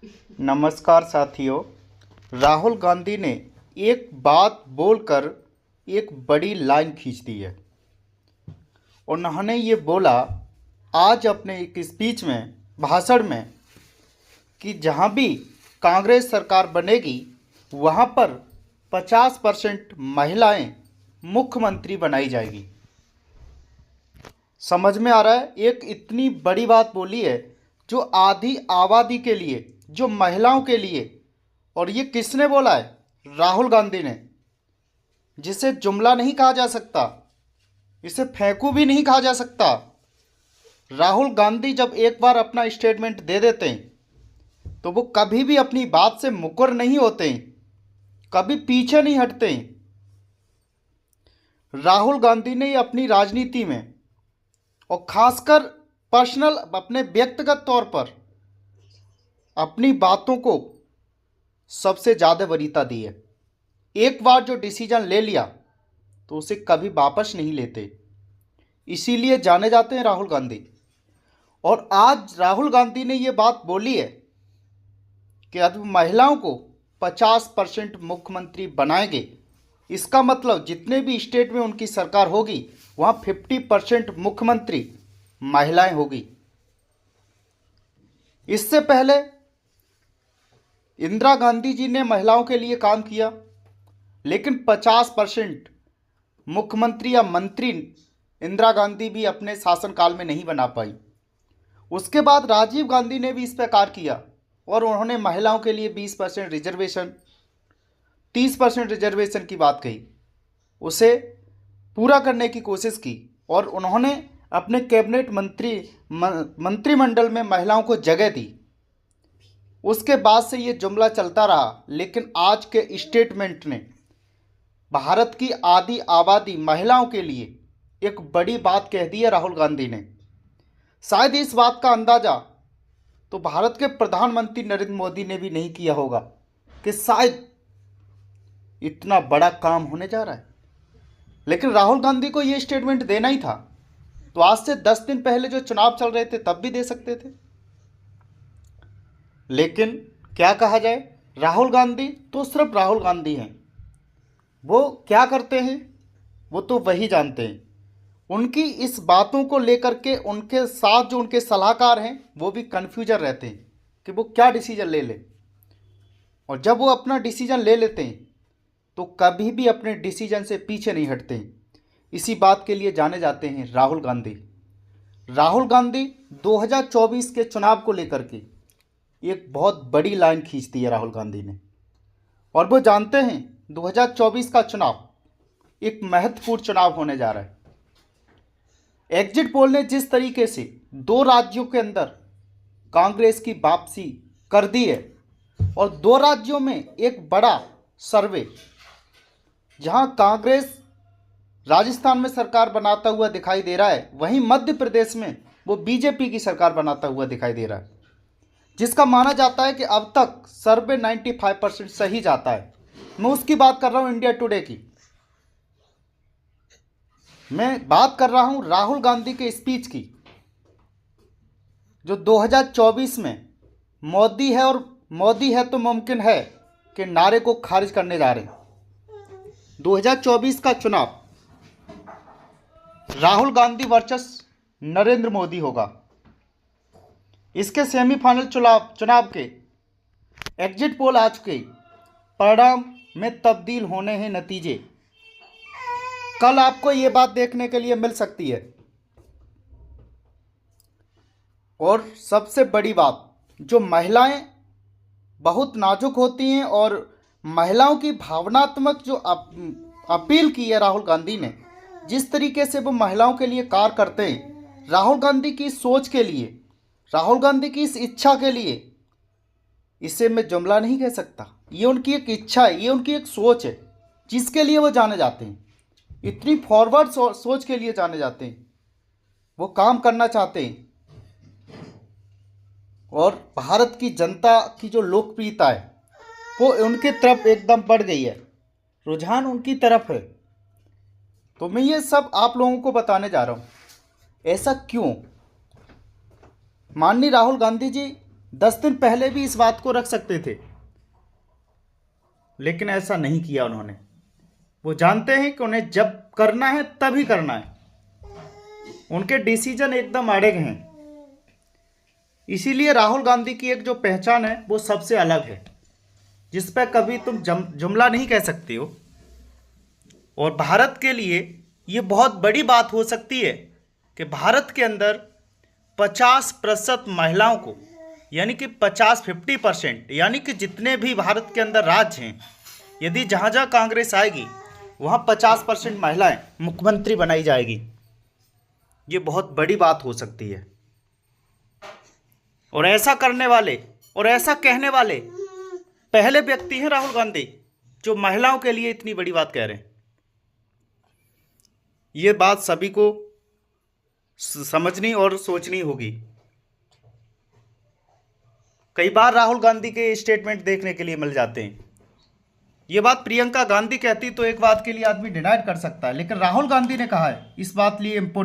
नमस्कार साथियों। राहुल गांधी ने एक बात बोलकर एक बड़ी लाइन खींच दी है। उन्होंने ये बोला आज अपने एक स्पीच में, भाषण में, कि जहाँ भी कांग्रेस सरकार बनेगी वहाँ पर 50% महिलाएं मुख्यमंत्री बनाई जाएगी। समझ में आ रहा है? एक इतनी बड़ी बात बोली है जो आधी आबादी के लिए, जो महिलाओं के लिए। और ये किसने बोला है? राहुल गांधी ने, जिसे जुमला नहीं कहा जा सकता, इसे फेंकू भी नहीं कहा जा सकता। राहुल गांधी जब एक बार अपना स्टेटमेंट दे देते हैं तो वो कभी भी अपनी बात से मुकर नहीं होते, कभी पीछे नहीं हटते। राहुल गांधी ने अपनी राजनीति में और खासकर पर्सनल, अपने व्यक्तिगत तौर पर अपनी बातों को सबसे ज़्यादा वरीयता दी है। एक बार जो डिसीजन ले लिया तो उसे कभी वापस नहीं लेते, इसीलिए जाने जाते हैं राहुल गांधी। और आज राहुल गांधी ने ये बात बोली है कि अब महिलाओं को 50% मुख्यमंत्री बनाएंगे। इसका मतलब जितने भी स्टेट में उनकी सरकार होगी वहाँ 50% मुख्यमंत्री महिलाएं होगी। इससे पहले इंदिरा गांधी जी ने महिलाओं के लिए काम किया, लेकिन 50% मुख्यमंत्री या मंत्री इंदिरा गांधी भी अपने शासनकाल में नहीं बना पाई। उसके बाद राजीव गांधी ने भी इस प्रकार किया और उन्होंने महिलाओं के लिए 20% रिजर्वेशन, 30% रिजर्वेशन की बात कही, उसे पूरा करने की कोशिश की और उन्होंने अपने कैबिनेट मंत्रिमंडल में महिलाओं को जगह दी। उसके बाद से ये जुमला चलता रहा, लेकिन आज के स्टेटमेंट ने भारत की आधी आबादी महिलाओं के लिए एक बड़ी बात कह दी है राहुल गांधी ने। शायद इस बात का अंदाज़ा तो भारत के प्रधानमंत्री नरेंद्र मोदी ने भी नहीं किया होगा कि शायद इतना बड़ा काम होने जा रहा है, लेकिन राहुल गांधी को ये स्टेटमेंट देना ही था। तो आज से 10 दिन पहले जो चुनाव चल रहे थे तब भी दे सकते थे, लेकिन क्या कहा जाए, राहुल गांधी तो सिर्फ राहुल गांधी हैं। वो क्या करते हैं वो तो वही जानते हैं। उनकी इस बातों को लेकर के उनके साथ जो उनके सलाहकार हैं वो भी कन्फ्यूजन रहते हैं कि वो क्या डिसीजन ले लें। और जब वो अपना डिसीजन ले लेते हैं तो कभी भी अपने डिसीजन से पीछे नहीं हटते हैं। इसी बात के लिए जाने जाते हैं राहुल गांधी। राहुल गांधी 2024 के चुनाव को लेकर के एक बहुत बड़ी लाइन खींच दी है राहुल गांधी ने। और वो जानते हैं 2024 का चुनाव एक महत्वपूर्ण चुनाव होने जा रहा है। एग्जिट पोल ने जिस तरीके से 2 राज्यों के अंदर कांग्रेस की वापसी कर दी है और 2 राज्यों में एक बड़ा सर्वे, जहां कांग्रेस राजस्थान में सरकार बनाता हुआ दिखाई दे रहा है, वहीं मध्य प्रदेश में वो बीजेपी की सरकार बनाता हुआ दिखाई दे रहा है, जिसका माना जाता है कि अब तक सर्वे 95% सही जाता है। मैं उसकी बात कर रहा हूं, इंडिया टुडे की। मैं बात कर रहा हूं राहुल गांधी के स्पीच की, जो 2024 में मोदी है और मोदी है तो मुमकिन है कि नारे को खारिज करने जा रहे हैं। 2024 का चुनाव राहुल गांधी वर्सेस नरेंद्र मोदी होगा। इसके सेमीफाइनल चुनाव के एग्जिट पोल आ चुके, परिणाम में तब्दील होने हैं नतीजे। कल आपको ये बात देखने के लिए मिल सकती है। और सबसे बड़ी बात, जो महिलाएं बहुत नाजुक होती हैं और महिलाओं की भावनात्मक जो अपील की है राहुल गांधी ने, जिस तरीके से वो महिलाओं के लिए कार्य करते हैं, राहुल गांधी की सोच के लिए, राहुल गांधी की इस इच्छा के लिए, इसे मैं जुमला नहीं कह सकता। ये उनकी एक इच्छा है, ये उनकी एक सोच है जिसके लिए वो जाने जाते हैं। इतनी फॉरवर्ड सोच के लिए जाने जाते हैं, वो काम करना चाहते हैं। और भारत की जनता की जो लोकप्रियता है वो उनके तरफ एकदम बढ़ गई है, रुझान उनकी तरफ है। तो मैं ये सब आप लोगों को बताने जा रहा हूँ। ऐसा क्यों? माननीय राहुल गांधी जी 10 दिन पहले भी इस बात को रख सकते थे, लेकिन ऐसा नहीं किया उन्होंने। वो जानते हैं कि उन्हें जब करना है तभी करना है, उनके डिसीजन एकदम अड़िग हैं। इसीलिए राहुल गांधी की एक जो पहचान है वो सबसे अलग है, जिस पर कभी तुम जुमला नहीं कह सकते हो। और भारत के लिए ये बहुत बड़ी बात हो सकती है कि भारत के अंदर 50% महिलाओं को, यानी कि 50% यानी कि जितने भी भारत के अंदर राज्य हैं, यदि जहाँ जहाँ कांग्रेस आएगी वहाँ 50% महिलाएं मुख्यमंत्री बनाई जाएगी। ये बहुत बड़ी बात हो सकती है। और ऐसा करने वाले और ऐसा कहने वाले पहले व्यक्ति हैं राहुल गांधी, जो महिलाओं के लिए इतनी बड़ी बात कह रहे हैं। ये बात सभी को समझनी और सोचनी होगी। कई बार राहुल गांधी के स्टेटमेंट देखने के लिए मिल जाते हैं। ये बात प्रियंका गांधी कहती तो एक बात के लिए आदमी डिनाइड कर सकता है, लेकिन राहुल गांधी ने कहा है, इस बात लिए इम्पोर्टेंट